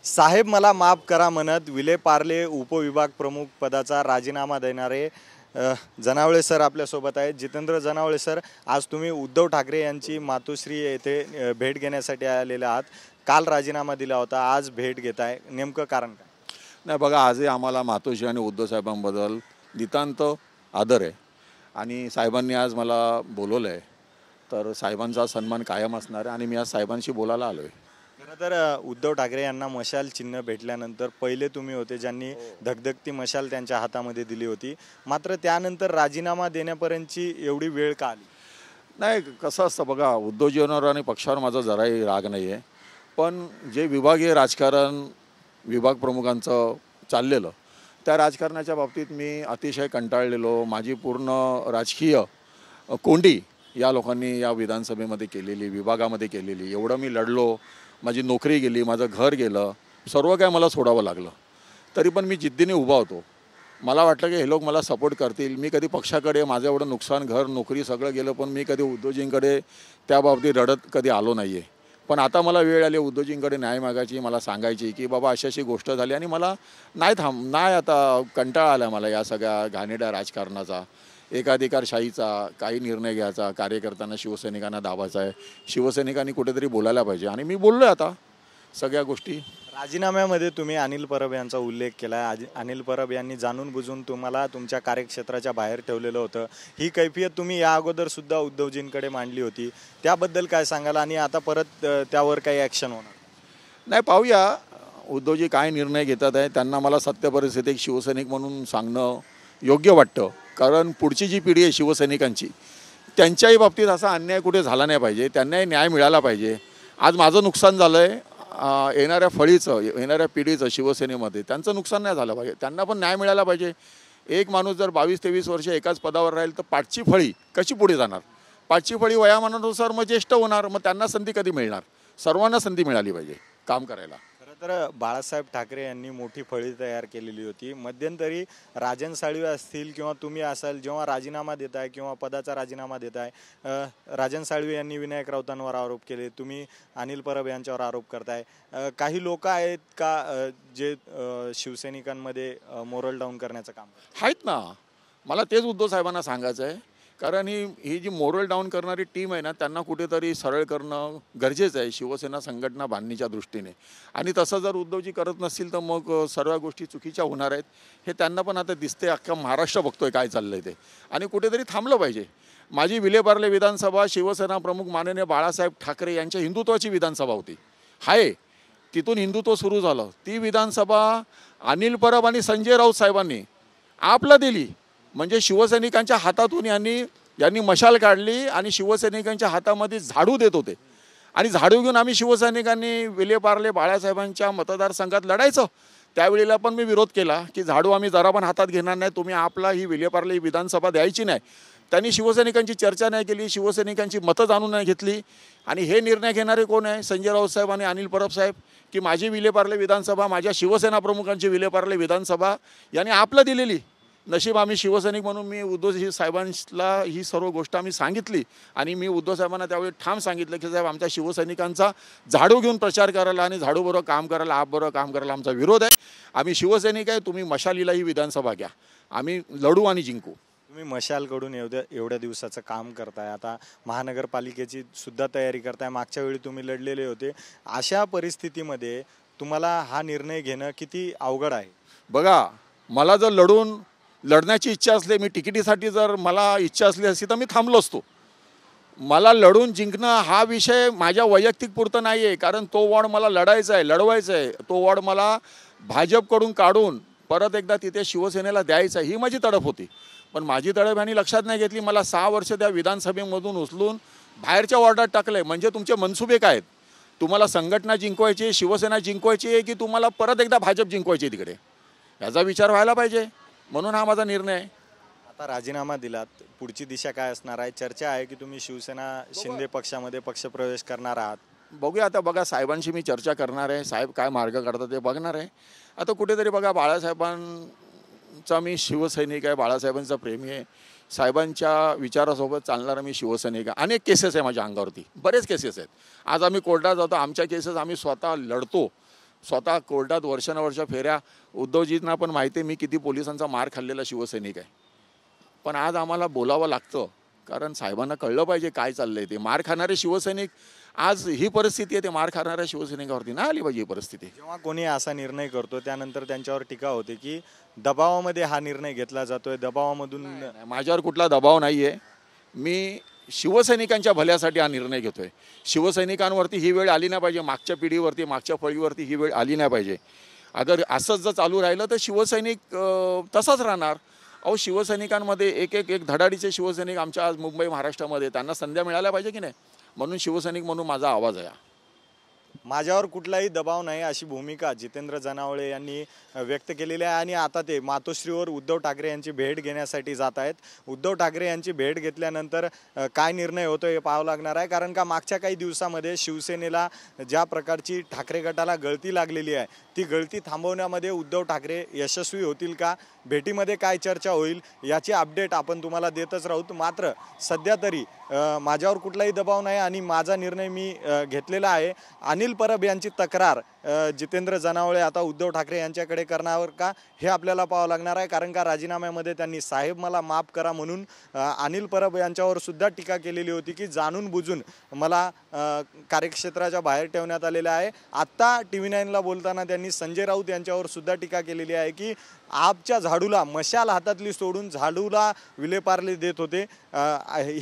साहेब मला माफ करा म्हणत विलेपार्ले उपविभाग प्रमुख पदाचा राजीनामा देणारे जनावळे सर आपल्यासोबत आहेत। जितेंद्र जनावळे सर, आज तुम्ही उद्धव ठाकरे यांची मातोश्री येथे भेट घेण्यासाठी आलेले आहात। काल राजीनामा दिला होता, आज भेट घेताय, नेमकं कारण काय? नाही बघा, आजही आम्हाला मातोश्री आणि उद्धव साहेबांबद्दल नितांत आदर आहे आणि साहेबांनी आज मला बोलवलं आहे, तर साहेबांचा सन्मान कायम असणार आहे आणि मी आज साहेबांशी बोलायला आलो आहे। खरं तर उद्धव ठाकरे यांना मशाल चिन्ह भेटल्यानंतर पहिले तुम्ही होते ज्यांनी धगधगती मशाल त्यांच्या हातामध्ये दिली होती, मात्र त्यानंतर राजीनामा देण्यापर्यंतची एवढी वेळ का आली? नाही, कसं असतं बघा, उद्धवजींवर आणि पक्षावर माझा जराही राग नाही आहे, पण जे विभागीय राजकारण विभाग प्रमुखांचं चाललेलं त्या राजकारणाच्या बाबतीत मी अतिशय कंटाळलेलो। माझी पूर्ण राजकीय कोंडी या लोकांनी या विधानसभेमध्ये केलेली, विभागामध्ये केलेली, एवढं मी लढलो, माझी नोकरी गेली, माझं घर गेलं, सर्व काय मला सोडावं लागलं, तरी पण मी जिद्दीने उभा होतो। मला वाटलं की हे लोक मला सपोर्ट करतील। मी कधी पक्षाकडे माझं एवढं नुकसान, घर नोकरी सगळं गेलं, पण मी कधी उद्धवजींकडे त्या बाबतीत रडत कधी आलो नाही आहे। पण आता मला वेळ आली उद्धवजींकडे न्याय मागायची, मला सांगायची की बाबा अशी अशी गोष्ट झाली आणि मला नाही आता कंटाळा आला मला या सगळ्या घाणेरड्या राजकारणाचा, एकाधिकारशाहीचा, काही निर्णय घ्यायचा, कार्यकर्त्यांना शिवसैनिकांना दाबायचा आहे, शिवसैनिकांनी कुठेतरी बोलायला पाहिजे आणि मी बोललो आहे आता सगळ्या गोष्टी। राजीनाम्यामध्ये तुम्ही अनिल परब यांचा उल्लेख केला आहे। अनिल परब यांनी जाणून बुजून तुम्हाला तुमच्या कार्यक्षेत्राच्या बाहेर ठेवलेलं होतं, ही कैफियत तुम्ही या अगोदर सुद्धा उद्धवजींकडे मांडली होती, त्याबद्दल काय सांगाल आणि आता परत त्यावर काही ॲक्शन होणार? नाही, पाहूया उद्धवजी काय निर्णय घेतात आहे। त्यांना मला सत्य परिस्थिती एक शिवसैनिक म्हणून सांगणं योग्य वाटतं, कारण पुढची जी पिढी आहे शिवसैनिकांची, त्यांच्याही बाबतीत असा अन्याय कुठे झाला नाही पाहिजे, त्यांनाही न्याय मिळाला पाहिजे। आज माझं नुकसान झालं आहे, येणाऱ्या पिढीचं शिवसेनेमध्ये त्यांचं नुकसान नाही झालं पाहिजे, त्यांना पण न्याय मिळाला पाहिजे। एक माणूस जर 22-23 वर्ष एकाच पदावर राहील तर पाठची फळी कशी पुढे जाणार? पाठची फळी वयामानानुसार मग ज्येष्ठ होणार, मग त्यांना संधी कधी मिळणार? सर्वांना संधी मिळाली पाहिजे काम करायला। खरं तर बाळासाहेब ठाकरे यांनी मोठी फळी तयार केलेली होती। मध्यंतरी राजन साळवे असतील किंवा तुम्ही असाल, जेव्हा राजीनामा देताय किंवा पदाचा राजीनामा देताय, राजन साळवे यांनी विनायक राऊतांवर आरोप केले, तुम्ही अनिल परब यांच्यावर आरोप करताय। काही लोक आहेत का जे शिवसैनिकांमध्ये मोरल डाऊन करण्याचं काम आहेत ना? मला तेच उद्धव साहेबांना सांगायचं आहे, कारण ही जी मोरल डाऊन करणारी टीम आहे ना, त्यांना कुठेतरी सरळ करणं गरजेचं आहे शिवसेना संघटना बांधणीच्या दृष्टीने। आणि तसं जर उद्धवजी करत नसतील तर मग सर्व गोष्टी चुकीच्या होणार आहेत, हे त्यांना पण आता दिसते। अख्खा महाराष्ट्र बघतोय काय चाललंय ते, आणि कुठेतरी थांबलं पाहिजे। माझी विलेपार्ले विधानसभा शिवसेना प्रमुख माननीय बाळासाहेब ठाकरे यांच्या हिंदुत्वाची विधानसभा होती, हाय तिथून हिंदुत्व सुरू झालं। ती विधानसभा अनिल परब आणि संजय राऊत साहेबांनी आपला दिली, म्हणजे शिवसैनिकांच्या हातातून यांनी मशाल काढली आणि शिवसैनिकांच्या हातामध्ये झाडू देत होते, आणि झाडू घेऊन आम्ही शिवसैनिकांनी विलेपार्ले बाळासाहेबांच्या मतदारसंघात लढायचं। त्यावेळेला पण मी विरोध केला की झाडू आम्ही जरा पण हातात घेणार नाही, तुम्ही आपला ही विलेपार्ले विधानसभा द्यायची नाही। त्यांनी शिवसैनिकांची चर्चा नाही केली, शिवसैनिकांची मतं जाणून नाही घेतली, आणि हे निर्णय घेणारे कोण आहे? संजय राऊत साहेब आणि अनिल परब साहेब, की माझी विलेपार्ले विधानसभा, माझ्या शिवसेना प्रमुखांची विलेपार्ले विधानसभा यांनी आपलं दिलेली। नशीब आम्ही शिवसैनिक म्हणून मी उद्धव साहेबांना ही सर्व गोष्ट आम्ही सांगितली, आणि मी उद्धव साहेबांना त्यावेळी ठाम सांगितलं की साहेब, आमच्या शिवसैनिकांचा झाडू घेऊन प्रचार करायला आणि झाडूबरोबर काम करायला, आपबरोबर काम करायला आमचा विरोध आहे। आम्ही शिवसैनिक आहे, तुम्ही मशालीला ही विधानसभा घ्या, आम्ही लढू आणि जिंकू। तुम्ही मशालकडून एवढ्या दिवसाचं काम करताय, आता महानगरपालिकेची सुद्धा तयारी करताय, मागच्या वेळी तुम्ही लढलेले होते, अशा परिस्थितीमध्ये तुम्हाला हा निर्णय घेणं किती अवघड आहे? बघा, मला जर लढण्याची इच्छा असली, मी तिकिटीसाठी जर मला इच्छा असली असती तर मी थांबलो असतो। मला लढून जिंकणं हा विषय माझ्या वैयक्तिक पुरतं नाही आहे, कारण तो वॉर्ड मला लढायचा आहे, लढवायचा आहे। तो वॉर्ड मला भाजपकडून काढून परत एकदा तिथे शिवसेनेला द्यायचं आहे, ही माझी तडफ होती। पण माझी तडफ यांनी लक्षात नाही घेतली, मला 6 वर्ष त्या विधानसभेमधून उचलून बाहेरच्या वॉर्डात टाकले। म्हणजे तुमचे मनसुबे काय आहेत? तुम्हाला संघटना जिंकवायची, शिवसेना जिंकवायची आहे, की तुम्हाला परत एकदा भाजप जिंकवायची तिकडे? याचा विचार व्हायला पाहिजे, म्हणून हा माझा निर्णय आहे। आता राजीनामा दिलात, पुढची दिशा काय असणार आहे? चर्चा आहे की तुम्ही शिवसेना शिंदे पक्षामध्ये पक्षप्रवेश करणार आहात। बघूया, आता बघा, साहेबांशी मी चर्चा करणार आहे, साहेब काय मार्ग काढतात ते बघणार आहे। आता कुठेतरी बघा, बाळासाहेबांचा मी शिवसैनिक आहे, बाळासाहेबांचा प्रेमी आहे, साहेबांच्या विचारासोबत चालणारा मी शिवसैनिक आहे। अनेक केसेस आहे माझ्या अंगावरती, बरेच केसेस आहेत। आज आम्ही कोर्टात जातो, आमच्या केसेस आम्ही स्वतः लढतो, स्वतः कोर्टात वर्षानुवर्ष फेऱ्या, उद्धवजींना पण माहिती आहे मी किती पोलिसांचा मार खाल्लेला शिवसैनिक आहे. पण आज आम्हाला बोलावं लागतं, कारण साहेबांना कळलं पाहिजे काय चाललंय ते. मार खाणारे शिवसैनिक, आज ही परिस्थिती आहे, ते मार खाणाऱ्या शिवसैनिकावरती नाही आली पाहिजे ही परिस्थिती. जेव्हा कोणी असा निर्णय करतो त्यानंतर त्यांच्यावर टीका होते की दबावामध्ये हा निर्णय घेतला जातोय, दबावामधून. माझ्यावर कुठला दबाव नाही आहे. मी शिवसैनिकांच्या भल्यासाठी हा निर्णय घेतोय. शिवसैनिकांवरती ही वेळ आली नाही पाहिजे, मागच्या पिढीवरती, मागच्या फळीवरती ही वेळ आली नाही पाहिजे. अगर असंच जर चालू राहिलं तर शिवसैनिक तसाच राहणार. अहो, शिवसैनिकांमध्ये एक धडाडीचे शिवसैनिक आमच्या आज मुंबई महाराष्ट्रामध्ये, त्यांना संध्या मिळाल्या पाहिजे की नाही. म्हणून शिवसैनिक म्हणून माझा आवाज आहे. माझ्यावर कुठलाही दबाव नाही अशी भूमिका जितेंद्र जनावळे यांनी व्यक्त केलेली आहे. आणि आता ते मातोश्रीवर उद्धव ठाकरे यांची भेट घेण्यासाठी जात आहेत. उद्धव ठाकरे यांची भेट घेतल्यानंतर काय निर्णय होतो हे पाहावं लागणार आहे. कारण का मागच्या काही दिवसामध्ये शिवसेनेला ज्या प्रकारची ठाकरे गटाला गळती लागलेली आहे, ती गळती थांबवण्यामध्ये उद्धव ठाकरे यशस्वी होतील का, भेटीमध्ये काय चर्चा होईल याची अपडेट आपण तुम्हाला देतच राहू. मात्र सध्या तरी माझ्यावर कुठलाही दबाव नाही आणि माझा निर्णय मी घेतलेला आहे. अनिल परब यांची तक्रार जितेंद्र जनावळे आता उद्धव ठाकरे यांच्याकडे करणार का हे आपल्याला पाहावं लागणार आहे. कारण का राजीनाम्यामध्ये त्यांनी साहेब मला माफ करा म्हणून अनिल परब यांच्यावर सुद्धा टीका केलेली होती की जाणून बुजून मला कार्यक्षेत्राच्या बाहेर ठेवण्यात आलेलं आहे. आत्ता TV9ला बोलताना त्यांनी संजय राऊत यांच्यावर सुद्धा टीका केलेली आहे की आपच्या झाडूला मशाल हातातली सोडून झाडूला विलेपार्ले देत होते.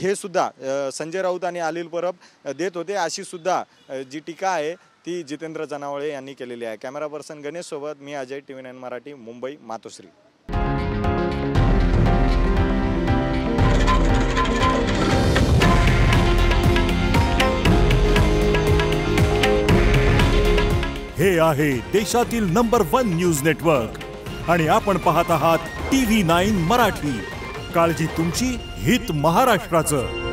हे सुद्धा संजय राऊत आणि अनिल परब देत होते, अशी सुद्धा जी टीका आहे ती जितेंद्र जनावळे यांनी केलेली आहे. कॅमेरा पर्सन गणेश सोबत मी अजय, TV9 मराठी, मुंबई, मातोश्री. हे आहे देशातील नंबर 1 न्यूज नेटवर्क आणि आपण पाहत आहात TV9 मराठी. काळजी तुमची, हित महाराष्ट्राचं.